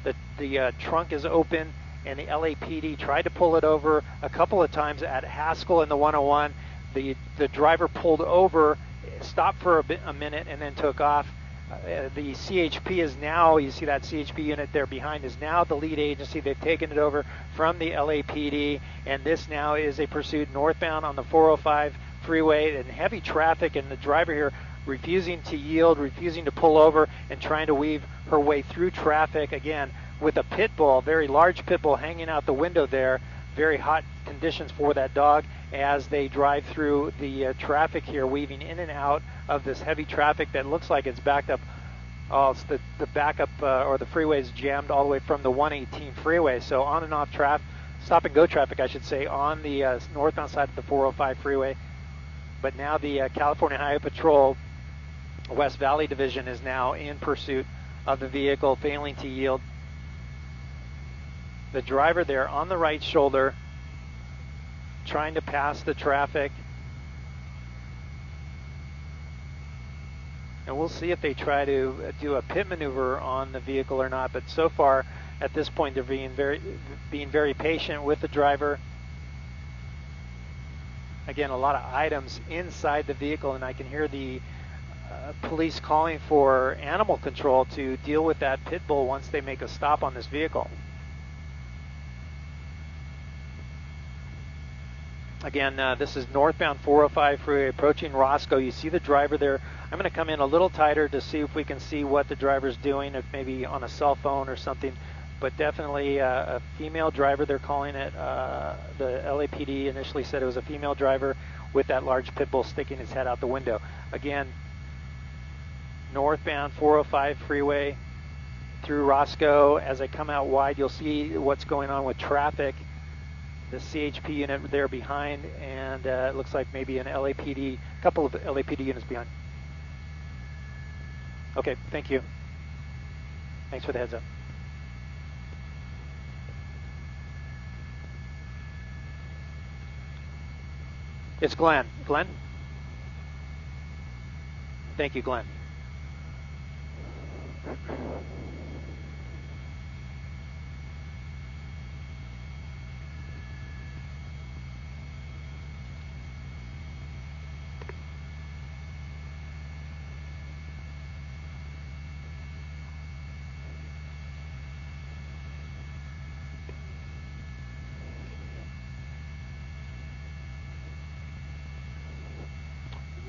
The trunk is open, and the LAPD tried to pull it over a couple of times at Haskell in the 101. The driver pulled over, stopped for a minute, and then took off. The CHP is now, you see that CHP unit there behind, is now the lead agency. They've taken it over from the LAPD, and this now is a pursuit northbound on the 405 freeway in heavy traffic, and the driver here refusing to yield, refusing to pull over, and trying to weave her way through traffic, again, with a pit bull, very large pit bull hanging out the window there. Very hot conditions for that dog as they drive through the traffic here, weaving in and out of this heavy traffic that looks like it's backed up. Oh, it's the backup or the freeway is jammed all the way from the 118 freeway. So on and off traffic, stop and go traffic, I should say, on the northbound side of the 405 freeway. But now the California Highway Patrol West Valley Division is now in pursuit of the vehicle, failing to yield. The driver there on the right shoulder trying to pass the traffic. And we'll see if they try to do a pit maneuver on the vehicle or not. But so far, at this point, they're being very patient with the driver. Again, a lot of items inside the vehicle, and I can hear the police calling for animal control to deal with that pit bull once they make a stop on this vehicle. Again, this is northbound 405 freeway approaching Roscoe. You see the driver there. I'm going to come in a little tighter to see if we can see what the driver's doing, if maybe on a cell phone or something. But definitely a female driver, they're calling it. The LAPD initially said it was a female driver with that large pit bull sticking his head out the window. Again, northbound 405 freeway through Roscoe. As I come out wide, you'll see what's going on with traffic. The CHP unit there behind, and it looks like maybe an LAPD, a couple of LAPD units behind. Okay, thank you. Thanks for the heads up. It's Glenn. Glenn? Thank you, Glenn.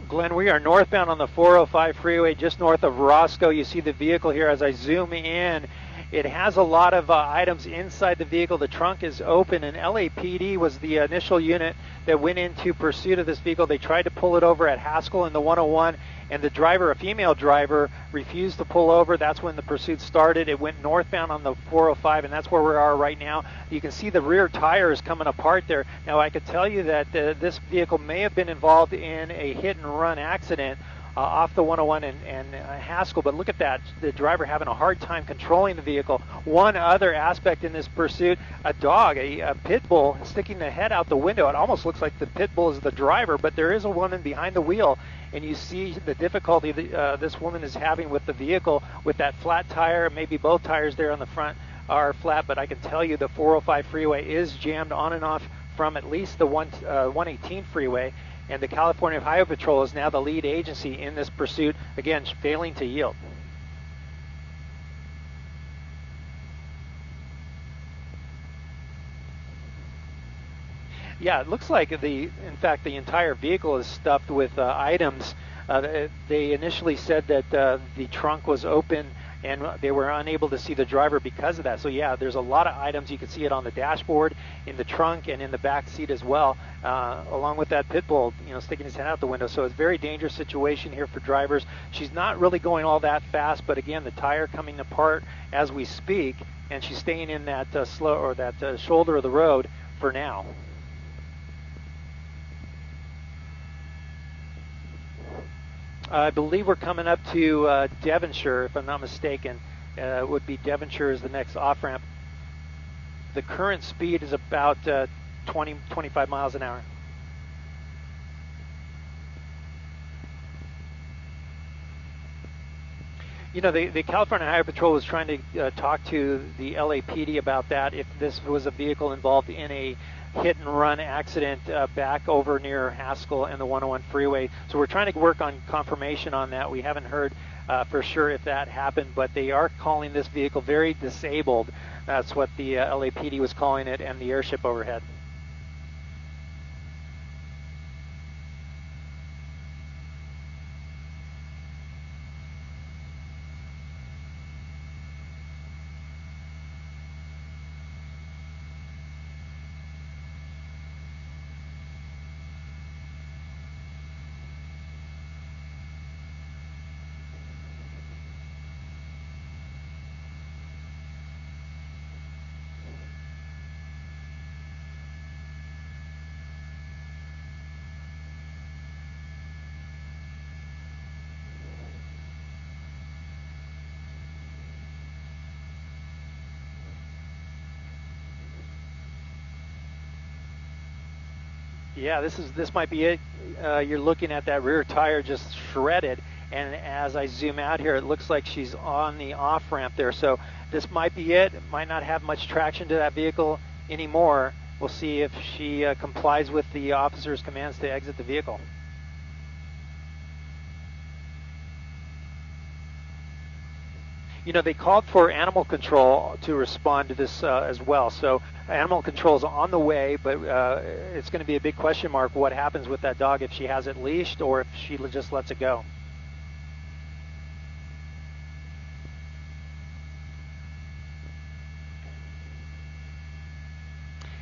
Glenn, we are northbound on the 405 freeway, just north of Roscoe. You see the vehicle here as I zoom in. It has a lot of items inside the vehicle. The trunk is open, and LAPD was the initial unit that went into pursuit of this vehicle. They tried to pull it over at Haskell in the 101, and the driver, a female driver, refused to pull over. That's when the pursuit started. It went northbound on the 405, and that's where we are right now. You can see the rear tires coming apart there. Now, I could tell you that this vehicle may have been involved in a hit-and-run accident off the 101 and Haskell, but look at that, the driver having a hard time controlling the vehicle. One other aspect in this pursuit, a dog, a pit bull, sticking the head out the window. It almost looks like the pit bull is the driver, but there is a woman behind the wheel, and you see the difficulty this woman is having with the vehicle with that flat tire. Maybe both tires there on the front are flat, but I can tell you the 405 freeway is jammed on and off from at least the 118 freeway. And the California Highway Patrol is now the lead agency in this pursuit, again, failing to yield. Yeah, it looks like in fact, the entire vehicle is stuffed with items. They initially said that the trunk was open and they were unable to see the driver because of that. So yeah, there's a lot of items. You can see it on the dashboard, in the trunk, and in the back seat as well, along with that pit bull, sticking his head out the window. So it's a very dangerous situation here for drivers. She's not really going all that fast, but again, the tire coming apart as we speak, and she's staying in that shoulder of the road for now. I believe we're coming up to Devonshire, if I'm not mistaken. It would be Devonshire is the next off-ramp. The current speed is about 25 miles an hour. You know, the California Highway Patrol was trying to talk to the LAPD about that, if this was a vehicle involved in a hit and run accident back over near Haskell and the 101 freeway. So we're trying to work on confirmation on that. We haven't heard for sure if that happened, but they are calling this vehicle very disabled. That's what the LAPD was calling it, and the airship overhead. Yeah, this might be it. You're looking at that rear tire just shredded, and as I zoom out here, it looks like she's on the off ramp there. So this might be it. It might not have much traction to that vehicle anymore. We'll see if she complies with the officer's commands to exit the vehicle. You know, they called for animal control to respond to this as well. So animal control is on the way, but it's going to be a big question mark what happens with that dog if she has it leashed or if she just lets it go.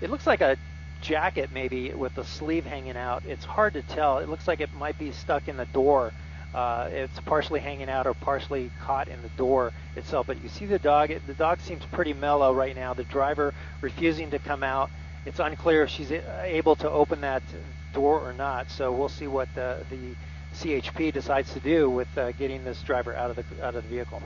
It looks like a jacket maybe with the sleeve hanging out. It's hard to tell. It looks like it might be stuck in the door. It's partially hanging out or partially caught in the door itself. But you see the dog. The dog seems pretty mellow right now. The driver refusing to come out. It's unclear if she's able to open that door or not. So we'll see what the CHP decides to do with getting this driver out of the vehicle.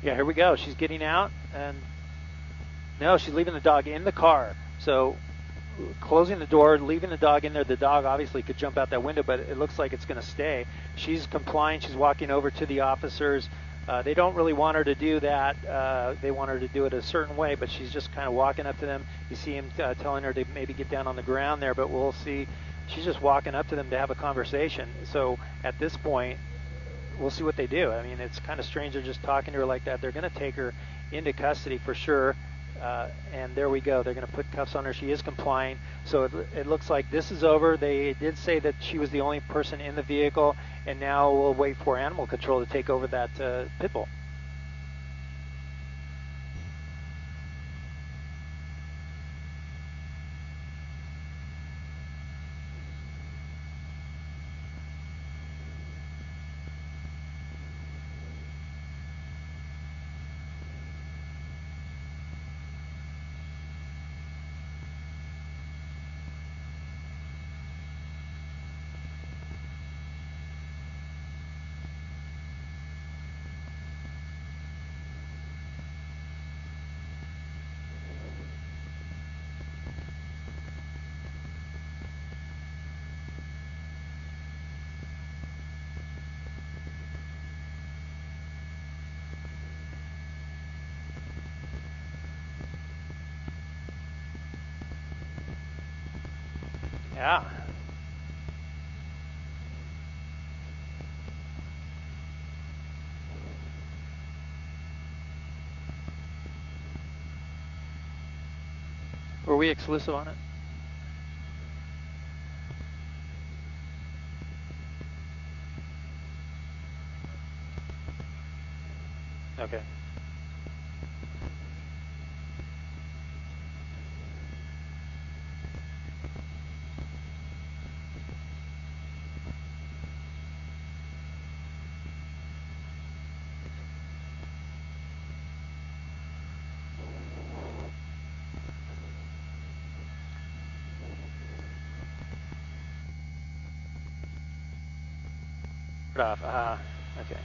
Yeah, here we go. She's getting out, and no, she's leaving the dog in the car. So closing the door, leaving the dog in there. The dog obviously could jump out that window, but it looks like it's going to stay. She's complying. She's walking over to the officers. They don't really want her to do that. They want her to do it a certain way, but she's just kind of walking up to them. You see him telling her to maybe get down on the ground there, but we'll see. She's just walking up to them to have a conversation. So at this point, we'll see what they do. I mean, it's kind of strange they're just talking to her like that. They're going to take her into custody for sure. And there we go. They're going to put cuffs on her. She is complying. So it looks like this is over. They did say that she was the only person in the vehicle, and now we'll wait for animal control to take over that pit bull. Yeah. Were we exclusive on it? Okay. Off. Okay.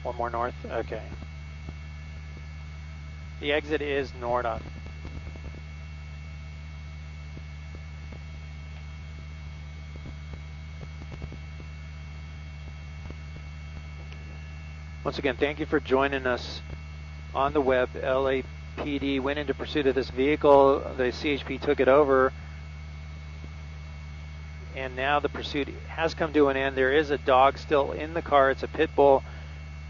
One more north. Okay. The exit is Nordhoff. Once again, thank you for joining us on the web. LAPD went into pursuit of this vehicle. The CHP took it over. And now the pursuit has come to an end. There is a dog still in the car. It's a pit bull.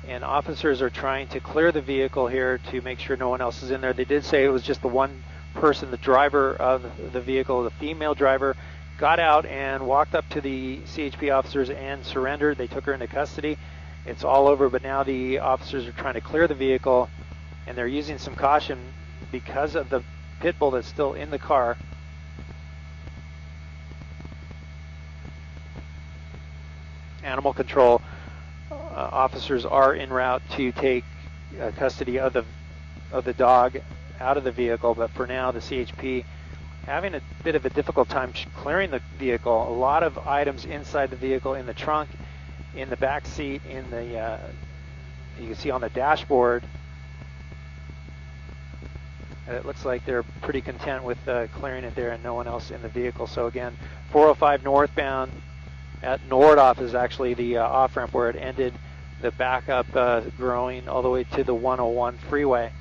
And officers are trying to clear the vehicle here to make sure no one else is in there. They did say it was just the one person, the driver of the vehicle, the female driver, got out and walked up to the CHP officers and surrendered. They took her into custody. It's all over, but now the officers are trying to clear the vehicle, and they're using some caution because of the pit bull that's still in the car. Animal control officers are en route to take custody of the dog out of the vehicle, but for now the CHP having a bit of a difficult time clearing the vehicle. A lot of items inside the vehicle, in the trunk, in the back seat, in the you can see on the dashboard. It looks like they're pretty content with clearing it there and no one else in the vehicle. So again, 405 northbound at Nordhoff is actually the off-ramp where it ended. The backup growing all the way to the 101 freeway.